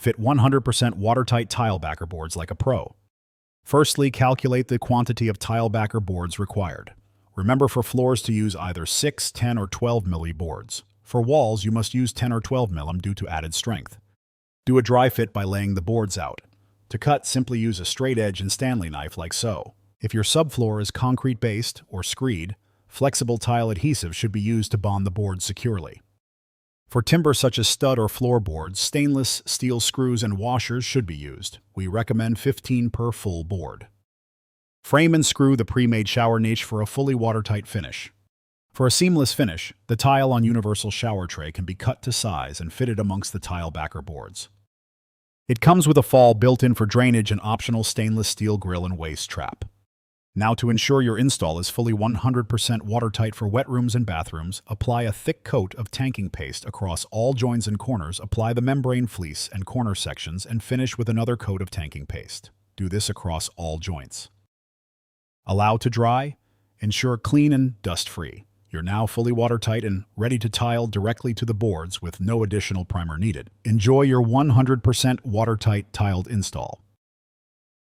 Fit 100% watertight tile backer boards like a pro. Firstly, calculate the quantity of tile backer boards required. Remember for floors to use either 6, 10, or 12 mm boards. For walls, you must use 10 or 12 mm due to added strength. Do a dry fit by laying the boards out. To cut, simply use a straight edge and Stanley knife like so. If your subfloor is concrete-based or screed, flexible tile adhesive should be used to bond the boards securely. For timber such as stud or floorboards, stainless steel screws and washers should be used. We recommend 15 per full board. Frame and screw the pre-made shower niche for a fully watertight finish. For a seamless finish, the tile on universal shower tray can be cut to size and fitted amongst the tile backer boards. It comes with a fall built in for drainage and optional stainless steel grill and waste trap. Now to ensure your install is fully 100% watertight for wet rooms and bathrooms, apply a thick coat of tanking paste across all joins and corners, apply the membrane fleece and corner sections, and finish with another coat of tanking paste. Do this across all joints. Allow to dry. Ensure clean and dust-free. You're now fully watertight and ready to tile directly to the boards with no additional primer needed. Enjoy your 100% watertight tiled install.